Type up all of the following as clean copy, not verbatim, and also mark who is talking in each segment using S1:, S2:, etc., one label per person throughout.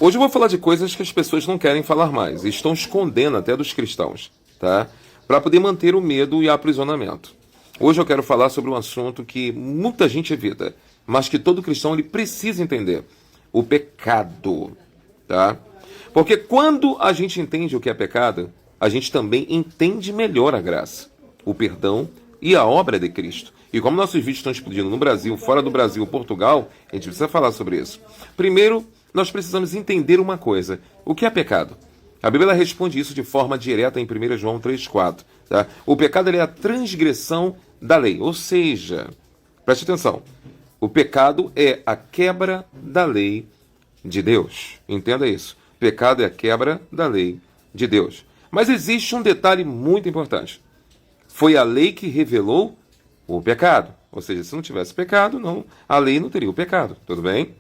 S1: Hoje eu vou falar de coisas que as pessoas não querem falar mais e estão escondendo até dos cristãos, tá? Para poder manter o medo e aprisionamento. Hoje eu quero falar sobre um assunto que muita gente evita, mas que todo cristão ele precisa entender: o pecado, tá? Porque quando a gente entende o que é pecado, a gente também entende melhor a graça, o perdão e a obra de Cristo. E como nossos vídeos estão explodindo no Brasil, fora do Brasil, Portugal, a gente precisa falar sobre isso. Primeiro, nós precisamos entender uma coisa: o que é pecado? A Bíblia ela responde isso de forma direta em 1 João 3,4. Tá? O pecado ele é a transgressão da lei, ou seja, preste atenção, o pecado é a quebra da lei de Deus. Entenda isso. Pecado é a quebra da lei de Deus. Mas existe um detalhe muito importante. Foi a lei que revelou o pecado. Ou seja, se não tivesse pecado, não, a lei não teria o pecado. Tudo bem?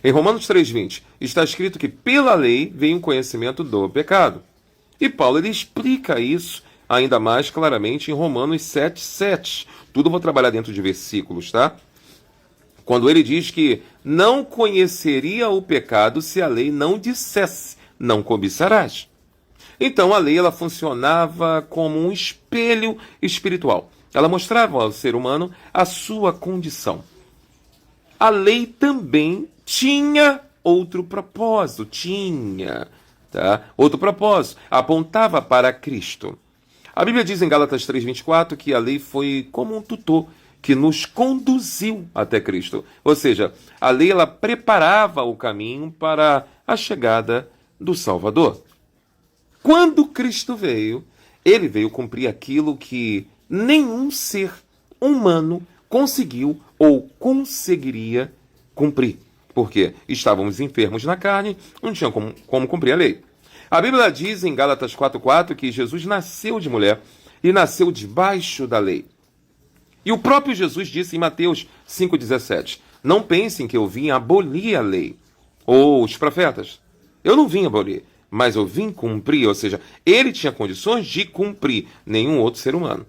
S1: Em Romanos 3,20 está escrito que pela lei vem o conhecimento do pecado. E Paulo ele explica isso ainda mais claramente em Romanos 7,7. Tudo eu vou trabalhar dentro de versículos, tá? Quando ele diz que não conheceria o pecado se a lei não dissesse, não cobiçarás. Então a lei ela funcionava como um espelho espiritual. Ela mostrava ao ser humano a sua condição. A lei também tinha outro propósito, outro propósito, apontava para Cristo. A Bíblia diz em Gálatas 3,24 que a lei foi como um tutor que nos conduziu até Cristo. Ou seja, a lei ela preparava o caminho para a chegada do Salvador. Quando Cristo veio, ele veio cumprir aquilo que nenhum ser humano conseguiu ou conseguiria cumprir. Porque estávamos enfermos na carne, não tinha como cumprir a lei. A Bíblia diz em Gálatas 4,4 que Jesus nasceu de mulher e nasceu debaixo da lei. E o próprio Jesus disse em Mateus 5,17: não pensem que eu vim abolir a lei ou os profetas. Eu não vim abolir, mas eu vim cumprir. Ou seja, ele tinha condições de cumprir, nenhum outro ser humano.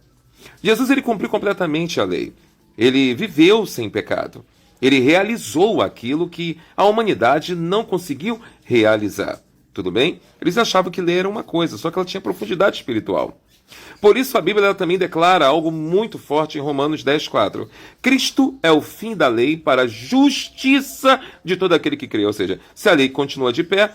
S1: Jesus ele cumpriu completamente a lei. Ele viveu sem pecado. Ele realizou aquilo que a humanidade não conseguiu realizar. Tudo bem? Eles achavam que ler era uma coisa, só que ela tinha profundidade espiritual. Por isso a Bíblia ela também declara algo muito forte em Romanos 10,4. Cristo é o fim da lei para a justiça de todo aquele que crê. Ou seja, se a lei continua de pé,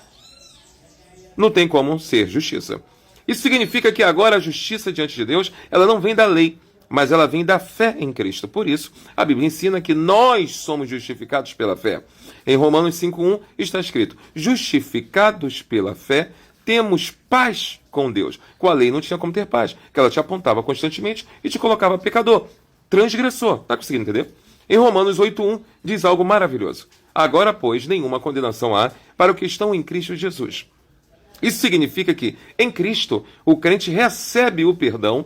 S1: não tem como ser justiça. Isso significa que agora a justiça diante de Deus, ela não vem da lei, mas ela vem da fé em Cristo. Por isso, a Bíblia ensina que nós somos justificados pela fé. Em Romanos 5,1 está escrito: justificados pela fé, temos paz com Deus. Com a lei não tinha como ter paz, porque ela te apontava constantemente e te colocava pecador, transgressor. Está conseguindo entender? Em Romanos 8,1 diz algo maravilhoso: agora, pois, nenhuma condenação há para os que estão em Cristo Jesus. Isso significa que, em Cristo, o crente recebe o perdão,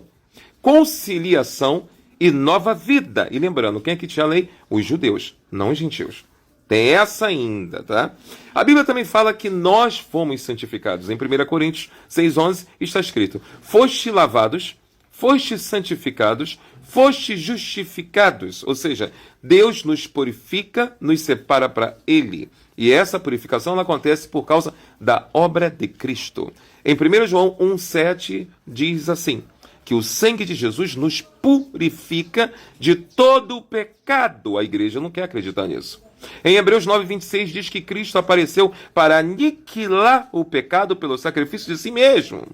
S1: conciliação e nova vida. E lembrando, quem é que tinha a lei? Os judeus, não os gentios. Tem essa ainda, tá? A Bíblia também fala que nós fomos santificados. Em 1 Coríntios 6,11 está escrito: foste lavados, foste santificados, foste justificados. Ou seja, Deus nos purifica, nos separa para Ele. E essa purificação ela acontece por causa da obra de Cristo. Em 1 João 1,7 diz assim: que o sangue de Jesus nos purifica de todo o pecado. A igreja não quer acreditar nisso. Em Hebreus 9,26 diz que Cristo apareceu para aniquilar o pecado pelo sacrifício de si mesmo.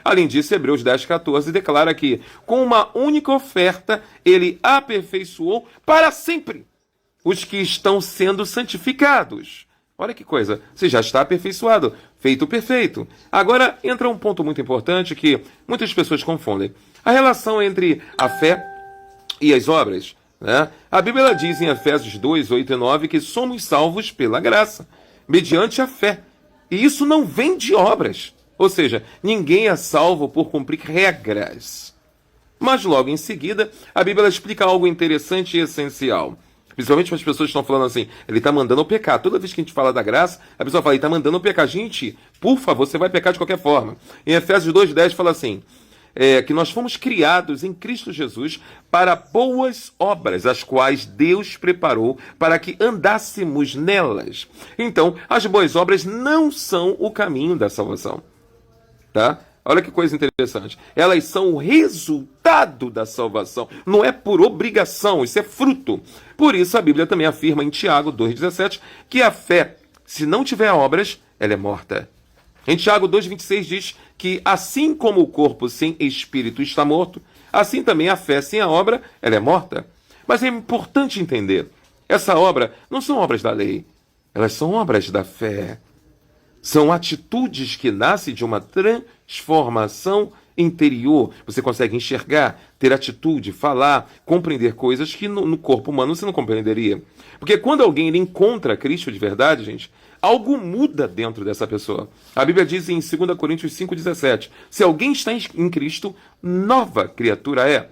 S1: Além disso, Hebreus 10,14 declara que, com uma única oferta, ele aperfeiçoou para sempre os que estão sendo santificados. Olha que coisa, você já está aperfeiçoado, feito perfeito. Agora entra um ponto muito importante que muitas pessoas confundem: a relação entre a fé e as obras. Né? A Bíblia diz em Efésios 2, 8 e 9 que somos salvos pela graça, mediante a fé. E isso não vem de obras. Ou seja, ninguém é salvo por cumprir regras. Mas logo em seguida, a Bíblia explica algo interessante e essencial. Principalmente para as pessoas que estão falando assim: ele está mandando eu pecar. Toda vez que a gente fala da graça, a pessoa fala: ele está mandando eu pecar. Gente, por favor, você vai pecar de qualquer forma. Em Efésios 2,10 fala assim: que nós fomos criados em Cristo Jesus para boas obras, as quais Deus preparou para que andássemos nelas. Então, as boas obras não são o caminho da salvação. Tá? Olha que coisa interessante. Elas são o resultado da salvação. Não é por obrigação, isso é fruto. Por isso a Bíblia também afirma em Tiago 2,17 que a fé, se não tiver obras, ela é morta. Em Tiago 2,26 diz que assim como o corpo sem espírito está morto, assim também a fé sem a obra, ela é morta. Mas é importante entender, essa obra não são obras da lei, elas são obras da fé. São atitudes que nascem de uma transformação interior. Você consegue enxergar, ter atitude, falar, compreender coisas que no corpo humano você não compreenderia. Porque quando alguém ele encontra Cristo de verdade, gente, algo muda dentro dessa pessoa. A Bíblia diz em 2 Coríntios 5,17, se alguém está em Cristo, nova criatura é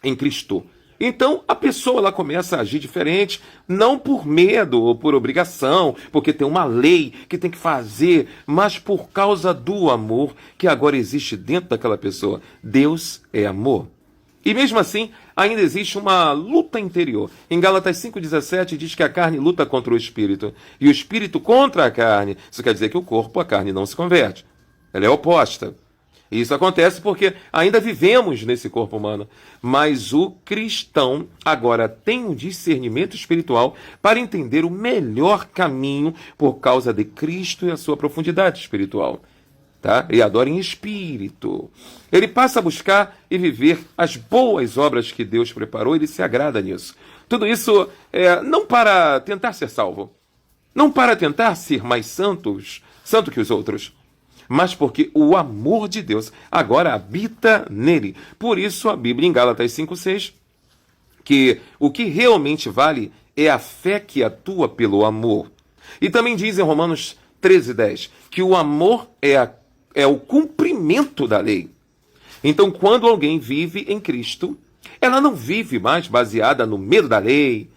S1: em Cristo. Então, a pessoa ela começa a agir diferente, não por medo ou por obrigação, porque tem uma lei que tem que fazer, mas por causa do amor que agora existe dentro daquela pessoa. Deus é amor. E mesmo assim, ainda existe uma luta interior. Em Gálatas 5,17 diz que a carne luta contra o espírito, e o espírito contra a carne. Isso quer dizer que o corpo, a carne, não se converte. Ela é oposta. E isso acontece porque ainda vivemos nesse corpo humano. Mas o cristão agora tem um discernimento espiritual para entender o melhor caminho por causa de Cristo e a sua profundidade espiritual. Tá? Ele adora em espírito. Ele passa a buscar e viver as boas obras que Deus preparou, ele se agrada nisso. Tudo isso não para tentar ser salvo, não para tentar ser mais santo que os outros, mas porque o amor de Deus agora habita nele. Por isso a Bíblia em Gálatas 5,6, que o que realmente vale é a fé que atua pelo amor. E também diz em Romanos 13,10, que o amor é o cumprimento da lei. Então, quando alguém vive em Cristo, ela não vive mais baseada no medo da lei,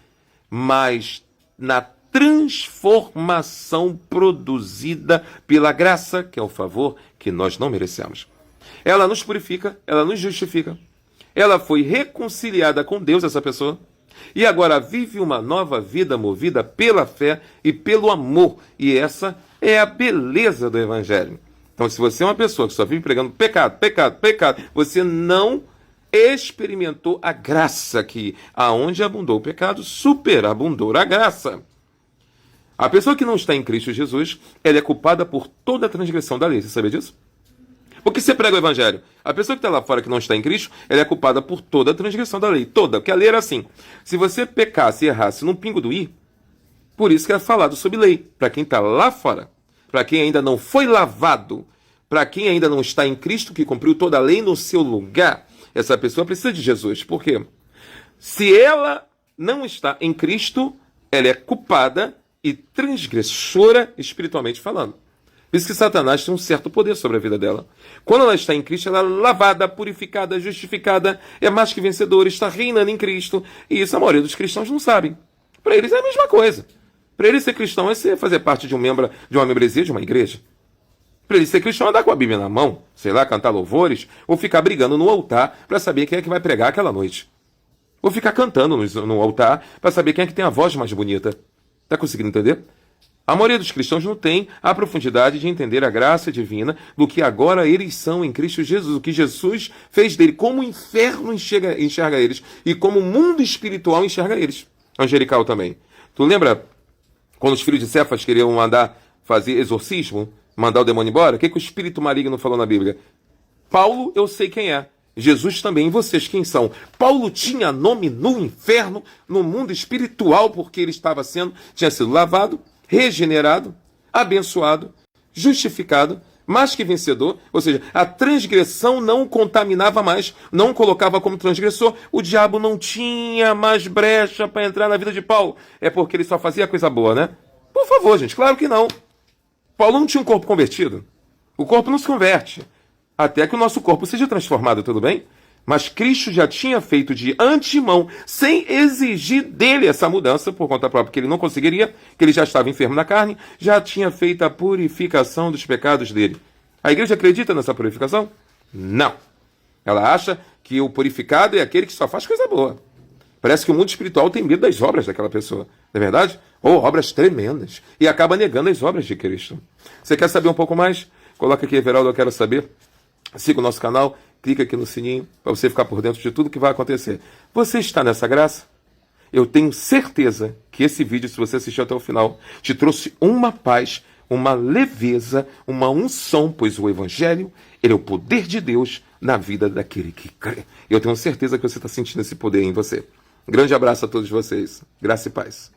S1: mas na transformação produzida pela graça, que é o favor que nós não merecemos. Ela nos purifica, ela nos justifica. Ela foi reconciliada com Deus, essa pessoa, e agora vive uma nova vida movida pela fé e pelo amor. E essa é a beleza do Evangelho. Então, se você é uma pessoa que só vive pregando pecado, pecado, pecado, você não experimentou a graça que, aonde abundou o pecado, superabundou a graça. A pessoa que não está em Cristo Jesus, ela é culpada por toda a transgressão da lei. Você sabia disso? Porque você prega o Evangelho. A pessoa que está lá fora que não está em Cristo, ela é culpada por toda a transgressão da lei. Toda. Porque a lei era assim. Se você pecasse e errasse num pingo do i, por isso que é falado sobre lei. Para quem está lá fora. Para quem ainda não foi lavado, para quem ainda não está em Cristo, que cumpriu toda a lei no seu lugar, essa pessoa precisa de Jesus. Por quê? Se ela não está em Cristo, ela é culpada e transgressora espiritualmente falando. Por isso que Satanás tem um certo poder sobre a vida dela. Quando ela está em Cristo, ela é lavada, purificada, justificada, é mais que vencedora, está reinando em Cristo. E isso a maioria dos cristãos não sabem. Para eles é a mesma coisa. Para ele ser cristão é fazer parte de uma membresia de uma igreja. Para ele ser cristão é andar com a Bíblia na mão, sei lá, cantar louvores, ou ficar brigando no altar para saber quem é que vai pregar aquela noite. Ou ficar cantando no altar para saber quem é que tem a voz mais bonita. Está conseguindo entender? A maioria dos cristãos não tem a profundidade de entender a graça divina do que agora eles são em Cristo Jesus, o que Jesus fez dele, como o inferno enxerga eles e como o mundo espiritual enxerga eles. Angelical também. Tu lembra quando os filhos de Cefas queriam fazer exorcismo, mandar o demônio embora? O que o espírito maligno falou na Bíblia? Paulo, eu sei quem é. Jesus também, e vocês quem são? Paulo tinha nome no inferno, no mundo espiritual, porque ele tinha sido lavado, regenerado, abençoado, justificado, mais que vencedor, ou seja, a transgressão não o contaminava mais, não o colocava como transgressor, o diabo não tinha mais brecha para entrar na vida de Paulo. É porque ele só fazia coisa boa, né? Por favor, gente, claro que não. Paulo não tinha um corpo convertido. O corpo não se converte, até que o nosso corpo seja transformado, tudo bem? Mas Cristo já tinha feito de antemão, sem exigir dele essa mudança, por conta própria, que ele não conseguiria, que ele já estava enfermo na carne, já tinha feito a purificação dos pecados dele. A igreja acredita nessa purificação? Não. Ela acha que o purificado é aquele que só faz coisa boa. Parece que o mundo espiritual tem medo das obras daquela pessoa, não é verdade? Ou obras tremendas. E acaba negando as obras de Cristo. Você quer saber um pouco mais? Coloca aqui, Everaldo, eu quero saber. Siga o nosso canal, clica aqui no sininho para você ficar por dentro de tudo que vai acontecer. Você está nessa graça? Eu tenho certeza que esse vídeo, se você assistiu até o final, te trouxe uma paz, uma leveza, uma unção, pois o Evangelho, ele é o poder de Deus na vida daquele que crê. Eu tenho certeza que você está sentindo esse poder em você. Grande abraço a todos vocês. Graça e paz.